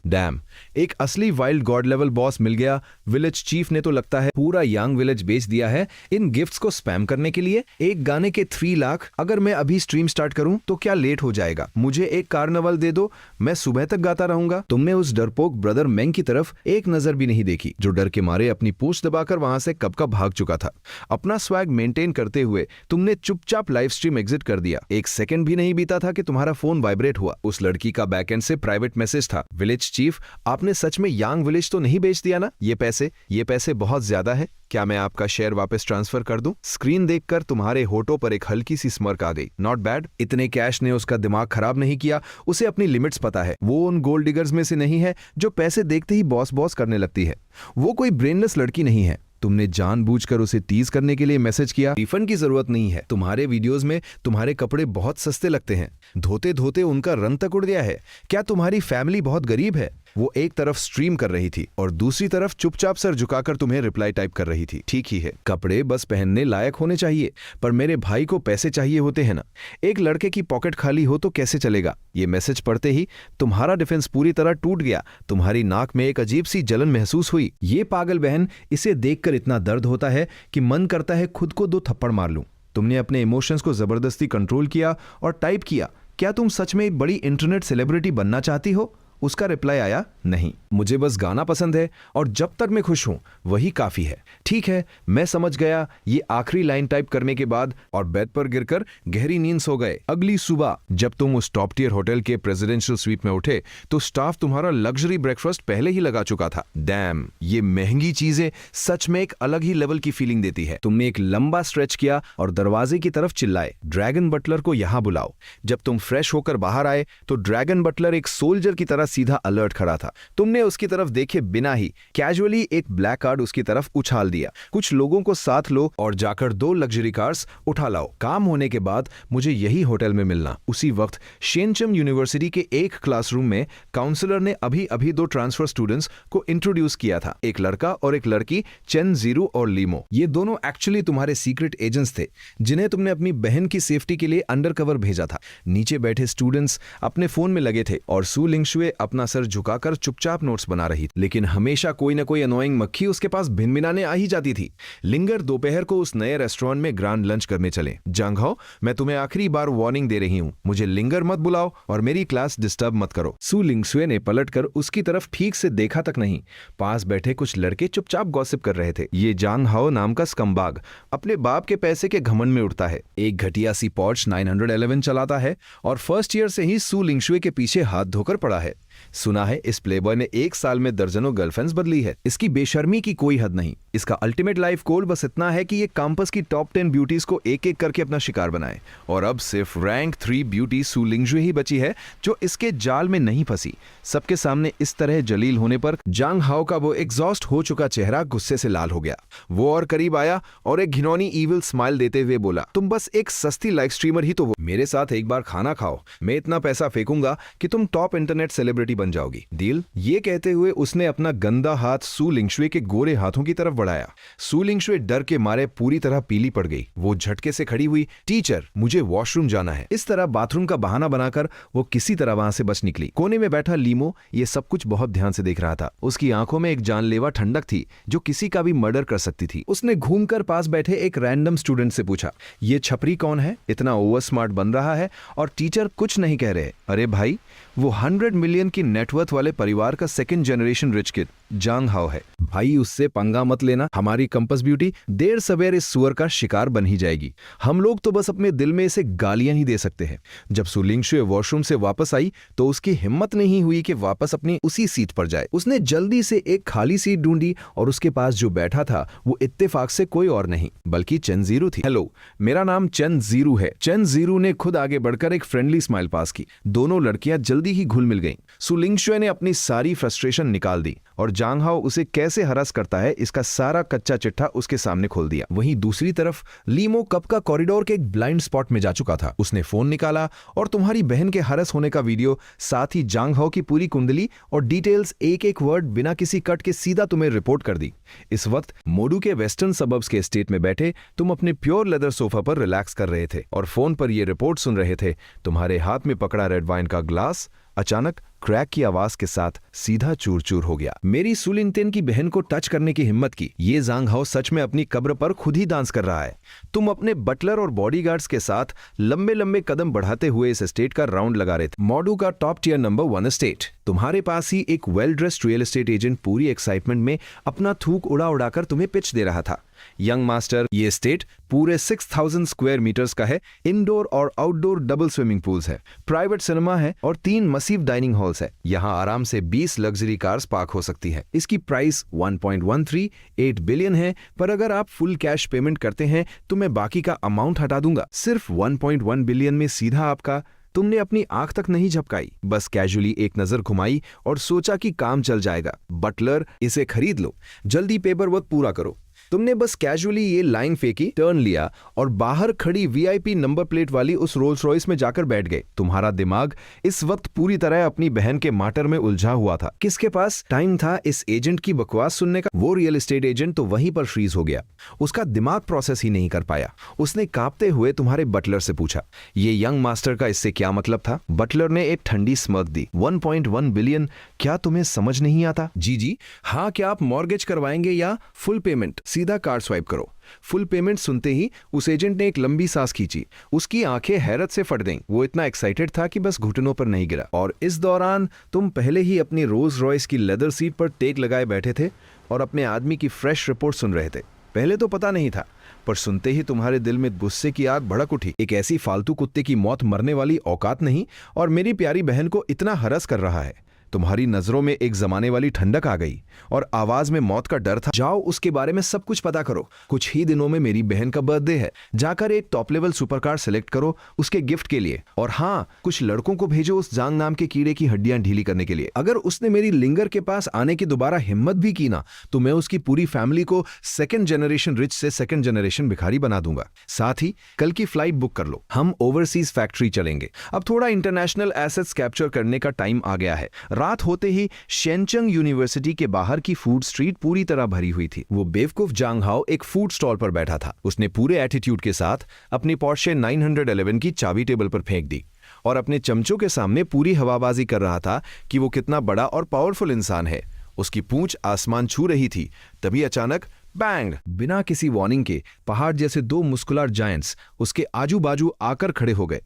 Dam, एक असली wild God level boss मिल गया। विलेज चीफ ने तो लगता है पूरा यंग विलेज बेच दिया है इन गिफ्ट्स को स्पैम करने के लिए। एक गाने के 3 लाख, अगर मैं अभी स्ट्रीम स्टार्ट करूं तो क्या लेट हो जाएगा? मुझे एक कार्निवल दे दो, मैं सुबह तक गाता रहूंगा। तुमने उस डरपोक ब्रदर मेंग की तरफ एक नजर भी नहीं देखी, जो डर के मारे अपनी पूंछ दबाकर वहां से कब का भाग चुका था। अपना स्वैग मेंटेन करते हुए तुमने चुपचाप लाइव स्ट्रीम एग्जिट कर दिया। एक सेकंड भी नहीं बीता था कि तुम्हारा फोन वाइब्रेट हुआ। उस लड़की का बैकएंड से प्राइवेट मैसेज था, विलेज चीफ आपने सच में यांग विलेज तो नहीं बेच दिया ना? ये पैसे बहुत ज्यादा है, क्या मैं आपका शेयर वापस ट्रांसफर कर दूं? स्क्रीन देखकर तुम्हारे होठों पर एक हल्की सी स्मर्क आ गई। Not bad. इतने कैश ने उसका दिमाग खराब नहीं किया, उसे अपनी लिमिट्स पता है। वो उन गोल्ड डिगर्स में से नहीं है जो पैसे देखते ही बॉस बॉस करने लगती है। वो कोई ब्रेनलेस लड़की नहीं है। तुमने जानबूझकर उसे टीज करने के लिए मैसेज किया। रिफंड की जरूरत नहीं है, तुम्हारे वीडियोस में तुम्हारे कपड़े बहुत सस्ते लगते हैं, धोते धोते उनका रंग तक उड़ गया है। क्या तुम्हारी फैमिली बहुत गरीब है? वो एक तरफ स्ट्रीम कर रही थी और दूसरी तरफ चुपचाप सर झुकाकर तुम्हें रिप्लाई टाइप कर रही थी। ठीक ही है, कपड़े बस पहनने लायक होने चाहिए, पर मेरे भाई को पैसे चाहिए होते हैं ना। एक लड़के की पॉकेट खाली हो तो कैसे चलेगा? ये मैसेज पढ़ते ही तुम्हारा डिफेंस पूरी तरह टूट गया। तुम्हारी नाक में एक अजीब सी जलन महसूस हुई। ये पागल बहन, इसे देखकर इतना दर्द होता है कि मन करता है खुद को 2 थप्पड़ मार लूं। तुमने अपने इमोशंस को जबरदस्ती कंट्रोल किया और टाइप किया, क्या तुम सच में एक बड़ी इंटरनेट सेलिब्रिटी बनना चाहती हो? उसका रिप्लाई आया, नहीं, मुझे बस गाना पसंद है और जब तक मैं खुश हूं वही काफी है। ठीक है, मैं समझ गया। ये आखिरी लाइन टाइप करने के बाद और बेड पर गिरकर गहरी नींद सो गए। अगली सुबह जब तुम उस टॉप टियर होटल के प्रेसिडेंशियल स्वीट में उठे तो स्टाफ तुम्हारा लग्जरी ब्रेकफास्ट पहले ही लगा चुका था। डैम, ये महंगी चीजें सच में एक अलग ही लेवल की फीलिंग देती है। तुमने एक लंबा स्ट्रेच किया और दरवाजे की तरफ चिल्लाए, ड्रैगन बटलर को यहां बुलाओ। जब तुम फ्रेश होकर बाहर आए तो ड्रैगन बटलर एक सोल्जर की तरह सीधा अलर्ट खड़ा था। तुमने उसकी तरफ देखे बिना ही कैजुअली एक ब्लैक कार्ड उसकी तरफ उछाल दिया। कुछ लोगों को साथ लो और जाकर 2 लग्जरी कार्स उठा लाओ। काम होने के बाद मुझे यही होटल में मिलना। उसी वक्त शेनचम यूनिवर्सिटी के एक क्लासरूम में काउंसलर ने अभी अभी 2 ट्रांसफर स्टूडेंट्स को इंट्रोड्यूस किया था, एक लड़का और एक लड़की, चेन जीरू और लीमो। ये दोनों एक्चुअली तुम्हारे सीक्रेट एजेंट्स थे, जिन्हें तुमने अपनी बहन की सेफ्टी के लिए अंडरकवर भेजा था। नीचे बैठे स्टूडेंट्स अपने फोन में लगे थे और सू लिंगशुए अपना सर झुकाकर चुपचाप नोट्स बना रही, लेकिन हमेशा कोई न कोई अनोइंग मक्खी उसके पास भिनभिनाने आ ही जाती थी। लिंगर दोपहर को उस नए रेस्टोरेंट में ग्रांड लंच करने चले। जांग हाओ, मैं तुम्हें आखिरी बार वार्निंग दे रही हूं, मुझे लिंगर मत बुलाओ और मेरी क्लास डिस्टर्ब मत करो। सू लिंगशुए ने पलटकर उसकी तरफ ठीक से देखा तक नहीं। पास बैठे कुछ लड़के चुपचाप गॉसिप कर रहे थे। ये जांग हाओ नाम का स्कम्बाग अपने बाप के पैसे के घमंड में उड़ता है, एक घटिया सी पॉर्श 911 चलाता है और फर्स्ट ईयर से ही सू लिंगशुए के पीछे हाथ धोकर पड़ा है। सुना है इस प्लेबॉय ने 1 साल में दर्जनों गर्लफ्रेंड्स बदली है। इसकी बेशर्मी की कोई हद नहीं। इसका अल्टीमेट लाइफ गोल बस इतना है कि ये कैंपस की टॉप 10 ब्यूटीज को एक एक करके अपना शिकार बनाए। और अब सिर्फ रैंक 3 ब्यूटी सू लिंगशुए ही बची है जो इसके जाल में नहीं फंसी। सबके सामने इस तरह जलील होने पर जांग हाओ का वो एग्जॉस्ट हो चुका चेहरा गुस्से से लाल हो गया। वो और करीब आया और एक घिनौनी ईविल स्माइल देते हुए बोला, तुम बस एक सस्ती लाइव स्ट्रीमर ही तो हो, मेरे साथ एक बार खाना खाओ, मैं इतना पैसा फेंकूंगा कि तुम टॉप इंटरनेट सेलिब्रिटी बन जाओगी। डील? ये कहते हुए उसने अपना गंदा हाथ सू लिंगशुए के गोरे हाथों की तरफ बढ़ाया। सू लिंगशुए डर के मारे पूरी तरह पीली पड़ गई। वो झटके से खड़ी हुई, टीचर मुझे वॉशरूम जाना है। इस तरह बाथरूम का बहाना बनाकर वो किसी तरह वहां से बच निकली। कोने में बैठा लीमो ये सब कुछ बहुत ध्यान से देख रहा था। उसकी आंखों में एक जानलेवा ठंडक थी जो किसी का भी मर्डर कर सकती थी। उसने घूमकर पास बैठे एक रैंडम स्टूडेंट से पूछा, ये छपरी कौन है, इतना ओवर स्मार्ट बन रहा है और टीचर कुछ नहीं कह रहे? अरे भाई, वो 100 मिलियन की नेटवर्थ वाले परिवार का 2nd जनरेशन रिच किड जांग हाओ है। भाई उससे पंगा मत लेना, हमारी कंपस ब्यूटी देर सवेर इस सुअर का शिकार बन ही जाएगी। हम लोग तो बस अपने दिल में इसे गालियां ही दे सकते हैं। जब सू लिंगशुए वॉशरूम से वापस आई तो उसकी हिम्मत नहीं हुई कि वापस अपनी उसी सीट पर जाए। उसने जल्दी से एक खाली सीट ढूंढी और उसके पास जो बैठा था वो इत्तेफाक से कोई और नहीं बल्कि चेन जीरू थी। हेलो, मेरा नाम चेन जीरू है। चेन जीरू ने खुद आगे बढ़कर एक फ्रेंडली स्माइल पास की। दोनों लड़कियां जल्दी ही घुल मिल गईं। सू लिंगशुए ने अपनी सारी फ्रस्ट्रेशन निकाल दी और जांग हाओ उसे कैसे हरास करता है इसका सारा कच्चा चिट्ठा उसके सामने खोल दिया। वहीं दूसरी तरफ लीमो कब का कॉरिडोर के एक ब्लाइंड स्पॉट में जा चुका था। उसने फोन निकाला और तुम्हारी बहन के हरस होने का वीडियो, साथ ही जांग हाओ की पूरी कुंडली और डिटेल्स, एक एक वर्ड बिना किसी कट के सीधा तुम्हें रिपोर्ट कर दी। इस वक्त मोडू के वेस्टर्न सबर्ब्स के एस्टेट में बैठे तुम अपने प्योर लेदर सोफा पर रिलैक्स कर रहे थे और फोन पर यह रिपोर्ट सुन रहे थे। तुम्हारे हाथ में पकड़ा रेड वाइन का ग्लास अचानक क्रैक की आवाज के साथ सीधा चूर चूर हो गया। मेरी सुलिनतेन की बहन को टच करने की हिम्मत की। ये जांग हाओ सच में अपनी कब्र पर खुद ही डांस कर रहा है। तुम अपने बटलर और बॉडीगार्ड्स के साथ लंबे लंबे कदम बढ़ाते हुए इस एस्टेट का राउंड लगा रहे थे। मॉडू का टॉप टियर नंबर 1 एस्टेट। तुम्हारे पास ही एक well dressed real estate agent पूरी एक्साइटमेंट में अपना थूक उड़ा उड़ाकर तुम्हें पिच दे रहा था। यंग मास्टर, ये एस्टेट पूरे 6000 स्क्वायर मीटर्स का है। इंडोर और आउटडोर डबल स्विमिंग पूल्स है, प्राइवेट सिनेमा है और 3 मसीव डाइनिंग हॉल्स है। यहाँ आराम से 20 लग्जरी कार्स पार्क हो सकती है। इसकी प्राइस 1.138 बिलियन है, पर अगर आप फुल कैश पेमेंट करते हैं तो मैं बाकी का अमाउंट हटा दूंगा। सिर्फ 1.1 बिलियन में सीधा आपका। तुमने अपनी आंख तक नहीं झपकाई, बस कैजुअली एक नजर घुमाई और सोचा कि काम चल जाएगा। बटलर, इसे खरीद लो, जल्दी पेपर वर्क पूरा करो। तुमने बस कैजुअली ये लाइन फेंकी, टर्न लिया और बाहर खड़ी वीआईपी नंबर प्लेट वाली उस रोल्स रॉयस में जाकर बैठ गए। तुम्हारा दिमाग इस वक्त पूरी तरह अपनी बहन के माटर में उलझा हुआ था। किसके पास टाइम था इस एजेंट की बकवास सुनने का? वो रियल एस्टेट एजेंट तो वहीं पर फ्रीज हो गया। उसका दिमाग प्रोसेस ही नहीं कर पाया। उसने कांपते हुए तुम्हारे बटलर से पूछा, ये यंग मास्टर का इससे क्या मतलब था? बटलर ने एक ठंडी स्मर्क दी। 1.1 बिलियन, क्या तुम्हें समझ नहीं आता? जी हाँ, क्या आप मॉर्गेज करवाएंगे या फुल पेमेंट? सीधा कार्ड स्वाइप करो। फुल पेमेंट सुनते ही उस एजेंट ने एक लंबी सांस खींची। उसकी आंखें हैरत से फट गईं। वो इतना एक्साइटेड था कि बस घुटनों पर नहीं गिरा। और इस दौरान तुम पहले ही अपनी रोल्स रॉयस की लेदर सीट पर टेक लगाए बैठे थे और अपने आदमी की फ्रेश रिपोर्ट सुन रहे थे। पहले तो पता नहीं था, पर सुनते ही तुम्हारे दिल में गुस्से की आग भड़क उठी। एक ऐसी फालतू कुत्ते की मौत मरने वाली औकात नहीं, और मेरी प्यारी बहन को इतना हरस कर रहा है। तुम्हारी नजरों में एक जमाने वाली ठंडक आ गई और आवाज में मौत का डर था। जाओ, उसके बारे में सब कुछ पता करो। कुछ ही दिनों में मेरी बहन का बर्थडे है। जाकर एक टॉप लेवल सुपरकार सिलेक्ट करो उसके गिफ्ट के लिए। और हाँ, कुछ लड़कों को भेजो उस जांग नाम के कीड़े की हड्डियां ढीली करने के लिए। अगर उसने मेरी लिंगर के पास आने की दोबारा हिम्मत भी की ना, तो मैं उसकी पूरी फैमिली को 2nd जनरेशन रिच से 2nd जनरेशन भिखारी बना दूंगा। साथ ही कल की फ्लाइट बुक कर लो, हम ओवरसीज फैक्ट्री चलेंगे। अब थोड़ा इंटरनेशनल एसेट्स कैप्चर करने का टाइम आ गया है। रात होते ही शेनचंग यूनिवर्सिटी के बाहर की फूड स्ट्रीट पूरी तरह भरी हुई थी। वो बेवकूफ जांग हाओ एक फूड स्टॉल पर बैठा था। उसने पूरे एटीट्यूड के साथ अपनी पोर्शे 911 की चाबी टेबल पर फेंक दी और अपने चमचों के सामने पूरी हवाबाजी कर रहा था कि वो कितना बड़ा और पावरफुल इंसान है। उसकी पूंछ आसमान छू रही थी। तभी अचानक बैंग! बिना किसी वार्निंग के पहाड़ जैसे 2 मुस्कुलर जायंट्स उसके आजू बाजू आकर खड़े हो गए।